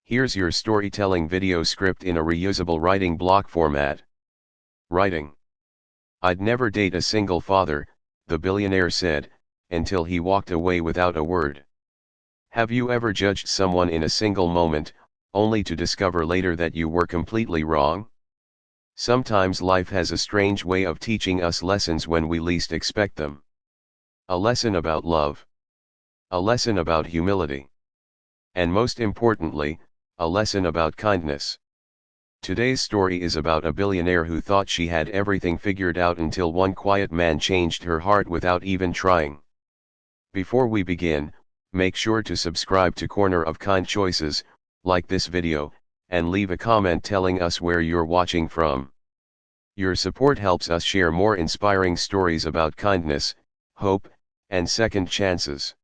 Here's your storytelling video script in a reusable writing block format. Writing. I'd never date a single father, the billionaire said, until he walked away without a word. Have you ever judged someone in a single moment, only to discover later that you were completely wrong? Sometimes life has a strange way of teaching us lessons when we least expect them. A lesson about love. A lesson about humility. And most importantly, a lesson about kindness. Today's story is about a billionaire who thought she had everything figured out until one quiet man changed her heart without even trying. Before we begin, make sure to subscribe to Corner of Kind Choices, like this video, and leave a comment telling us where you're watching from. Your support helps us share more inspiring stories about kindness, hope, and second chances.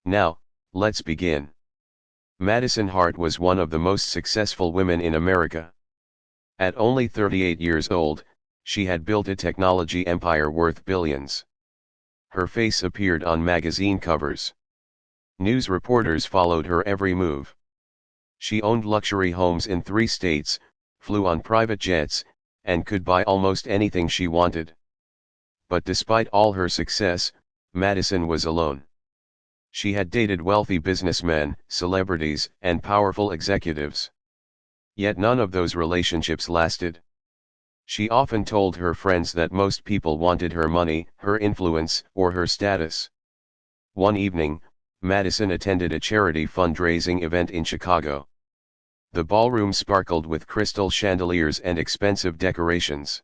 Now, let's begin. Madison Hart was one of the most successful women in America. At only 38 years old, she had built a technology empire worth billions. Her face appeared on magazine covers. News reporters followed her every move. She owned luxury homes in 3 states, flew on private jets, and could buy almost anything she wanted. But despite all her success, Madison was alone. She had dated wealthy businessmen, celebrities, and powerful executives. Yet none of those relationships lasted. She often told her friends that most people wanted her money, her influence, or her status. One evening, Madison attended a charity fundraising event in Chicago. The ballroom sparkled with crystal chandeliers and expensive decorations.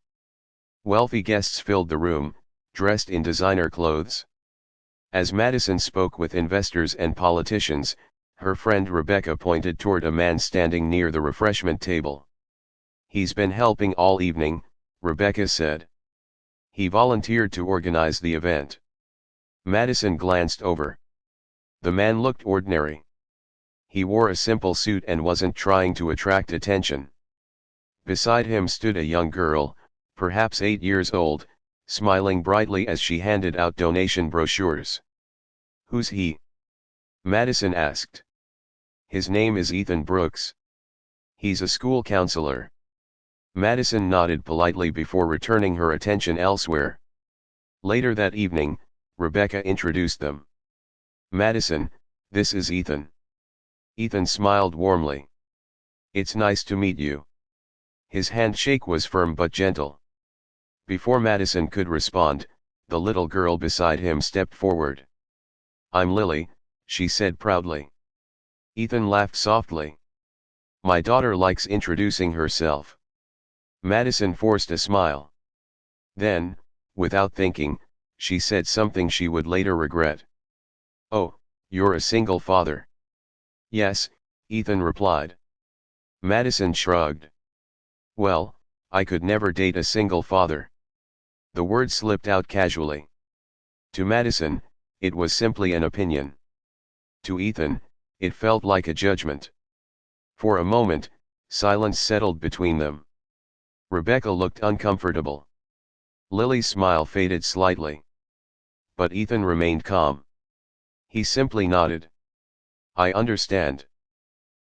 Wealthy guests filled the room, dressed in designer clothes. As Madison spoke with investors and politicians, her friend Rebecca pointed toward a man standing near the refreshment table. "He's been helping all evening," Rebecca said. "He volunteered to organize the event." Madison glanced over. The man looked ordinary. He wore a simple suit and wasn't trying to attract attention. Beside him stood a young girl, perhaps 8 years old, smiling brightly as she handed out donation brochures. "Who's he?" Madison asked. "His name is Ethan Brooks. He's a school counselor." Madison nodded politely before returning her attention elsewhere. Later that evening, Rebecca introduced them. "Madison, this is Ethan." Ethan smiled warmly. "It's nice to meet you." His handshake was firm but gentle. Before Madison could respond, the little girl beside him stepped forward. "I'm Lily," she said proudly. Ethan laughed softly. "My daughter likes introducing herself." Madison forced a smile. Then, without thinking, she said something she would later regret. "Oh, you're a single father." "Yes," Ethan replied. Madison shrugged. "Well, I could never date a single father." The word slipped out casually. To Madison, it was simply an opinion. To Ethan, it felt like a judgment. For a moment, silence settled between them. Rebecca looked uncomfortable. Lily's smile faded slightly. But Ethan remained calm. He simply nodded. "I understand."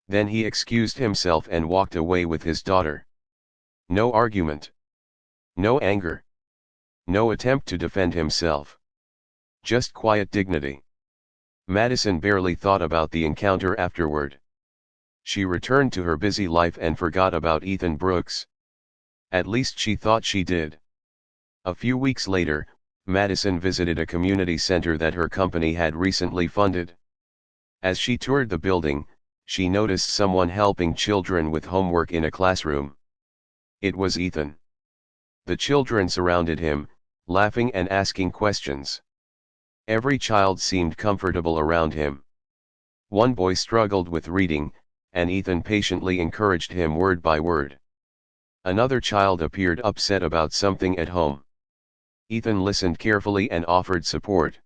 Then he excused himself and walked away with his daughter. No argument. No anger. No attempt to defend himself. Just quiet dignity. Madison barely thought about the encounter afterward. She returned to her busy life and forgot about Ethan Brooks. At least she thought she did. A few weeks later, Madison visited a community center that her company had recently funded. As she toured the building, she noticed someone helping children with homework in a classroom. It was Ethan. The children surrounded him, laughing and asking questions. Every child seemed comfortable around him. One boy struggled with reading, and Ethan patiently encouraged him word by word. Another child appeared upset about something at home. Ethan listened carefully and offered support.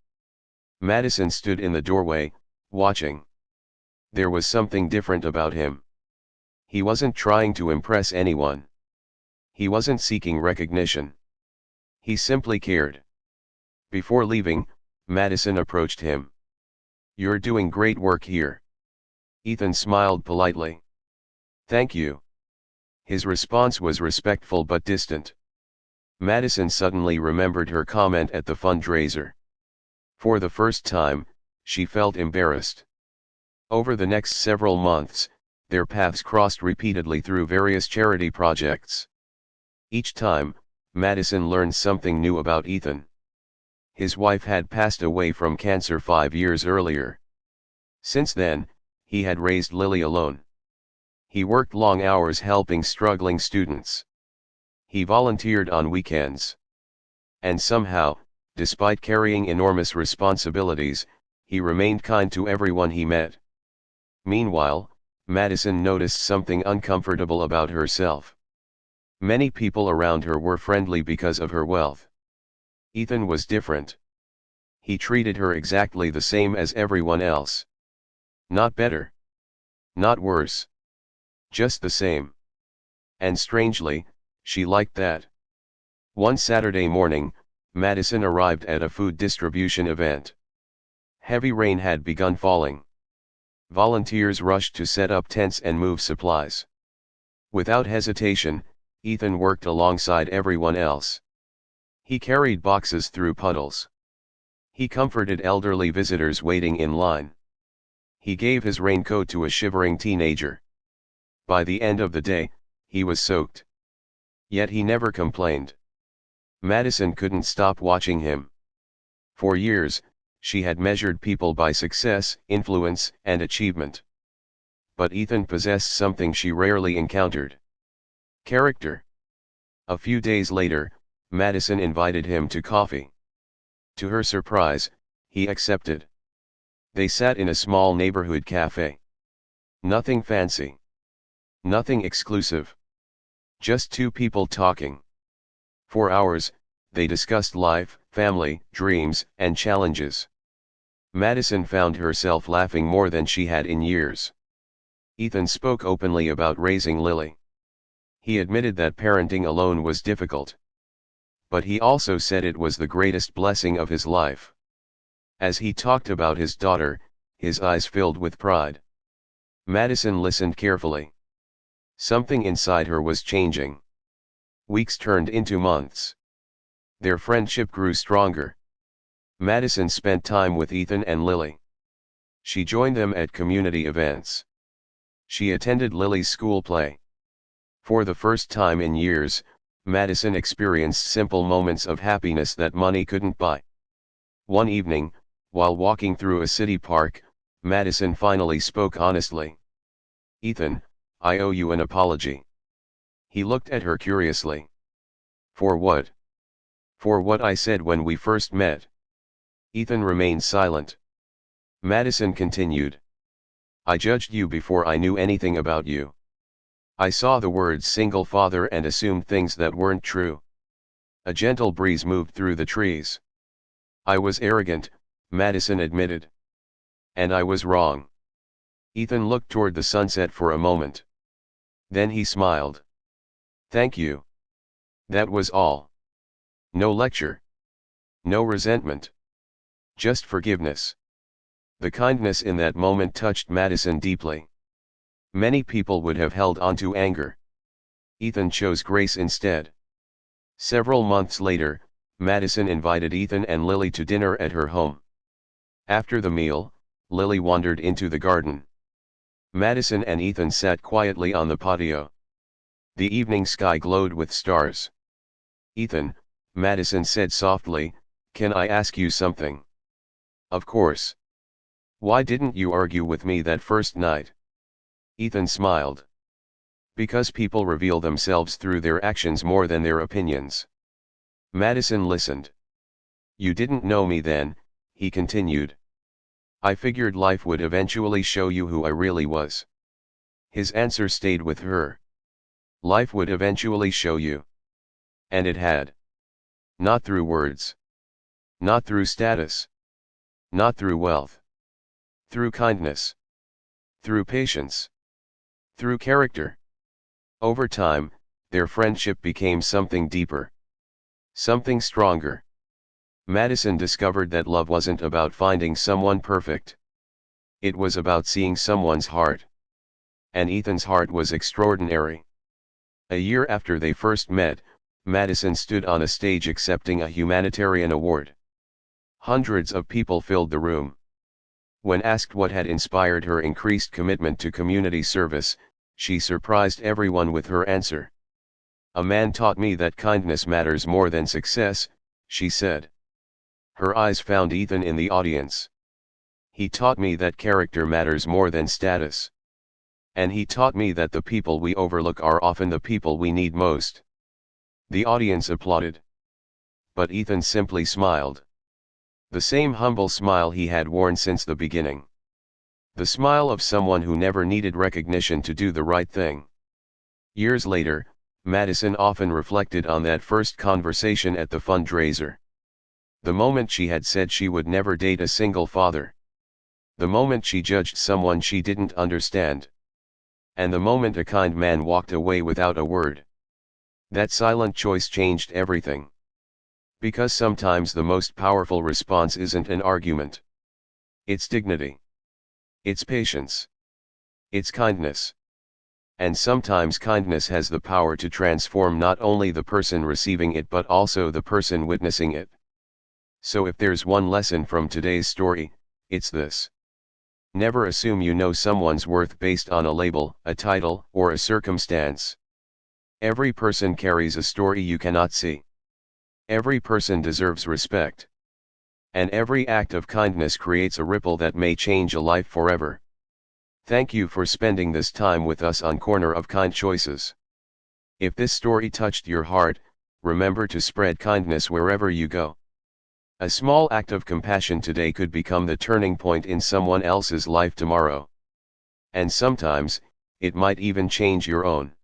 Madison stood in the doorway, watching. There was something different about him. He wasn't trying to impress anyone. He wasn't seeking recognition. He simply cared. Before leaving, Madison approached him. "You're doing great work here." Ethan smiled politely. Thank you. His response was respectful but distant. Madison suddenly remembered her comment at the fundraiser. For the first time, she felt embarrassed. Over the next several months, their paths crossed repeatedly through various charity projects. Each time, Madison learned something new about Ethan. His wife had passed away from cancer 5 years earlier. Since then, he had raised Lily alone. He worked long hours helping struggling students. He volunteered on weekends. And somehow, despite carrying enormous responsibilities, he remained kind to everyone he met. Meanwhile, Madison noticed something uncomfortable about herself. Many people around her were friendly because of her wealth. Ethan was different. He treated her exactly the same as everyone else. Not better. Not worse. Just the same. And strangely, she liked that. One Saturday morning, Madison arrived at a food distribution event. Heavy rain had begun falling. Volunteers rushed to set up tents and move supplies. Without hesitation, Ethan worked alongside everyone else. He carried boxes through puddles. He comforted elderly visitors waiting in line. He gave his raincoat to a shivering teenager. By the end of the day, he was soaked. Yet he never complained. Madison couldn't stop watching him. For years, she had measured people by success, influence, and achievement. But Ethan possessed something she rarely encountered: character. A few days later, Madison invited him to coffee. To her surprise, he accepted. They sat in a small neighborhood cafe. Nothing fancy. Nothing exclusive. Just two people talking. For hours, they discussed life, family, dreams, and challenges. Madison found herself laughing more than she had in years. Ethan spoke openly about raising Lily. He admitted that parenting alone was difficult. But he also said it was the greatest blessing of his life. As he talked about his daughter, his eyes filled with pride. Madison listened carefully. Something inside her was changing. Weeks turned into months. Their friendship grew stronger. Madison spent time with Ethan and Lily. She joined them at community events. She attended Lily's school play. For the first time in years, Madison experienced simple moments of happiness that money couldn't buy. One evening, while walking through a city park, Madison finally spoke honestly. "Ethan, I owe you an apology." He looked at her curiously. "For what?" "For what I said when we first met." Ethan remained silent. Madison continued. "I judged you before I knew anything about you. I saw the words single father and assumed things that weren't true." A gentle breeze moved through the trees. "I was arrogant," Madison admitted. "And I was wrong." Ethan looked toward the sunset for a moment. Then he smiled. "Thank you." That was all. No lecture. No resentment. Just forgiveness. The kindness in that moment touched Madison deeply. Many people would have held on to anger. Ethan chose grace instead. Several months later, Madison invited Ethan and Lily to dinner at her home. After the meal, Lily wandered into the garden. Madison and Ethan sat quietly on the patio. The evening sky glowed with stars. "Ethan," Madison said softly, "can I ask you something?" "Of course." "Why didn't you argue with me that first night?" Ethan smiled. "Because people reveal themselves through their actions more than their opinions." Madison listened. "You didn't know me then," he continued. "I figured life would eventually show you who I really was." His answer stayed with her. Life would eventually show you. And it had. Not through words. Not through status. Not through wealth. Through kindness. Through patience. Through character. Over time, their friendship became something deeper. Something stronger. Madison discovered that love wasn't about finding someone perfect. It was about seeing someone's heart. and Ethan's heart was extraordinary. A year after they first met, Madison stood on a stage accepting a humanitarian award. Hundreds of people filled the room. When asked what had inspired her increased commitment to community service, she surprised everyone with her answer. "A man taught me that kindness matters more than success," she said. Her eyes found Ethan in the audience. "He taught me that character matters more than status. And he taught me that the people we overlook are often the people we need most." The audience applauded. But Ethan simply smiled. The same humble smile he had worn since the beginning. The smile of someone who never needed recognition to do the right thing. Years later, Madison often reflected on that first conversation at the fundraiser. The moment she had said she would never date a single father. The moment she judged someone she didn't understand. And the moment a kind man walked away without a word. That silent choice changed everything. Because sometimes the most powerful response isn't an argument. It's dignity. It's patience. It's kindness. And sometimes kindness has the power to transform not only the person receiving it but also the person witnessing it. So if there's one lesson from today's story, it's this. Never assume you know someone's worth based on a label, a title, or a circumstance. Every person carries a story you cannot see. Every person deserves respect. And every act of kindness creates a ripple that may change a life forever. Thank you for spending this time with us on Corner of Kind Choices. If this story touched your heart, remember to spread kindness wherever you go. A small act of compassion today could become the turning point in someone else's life tomorrow. And sometimes, it might even change your own.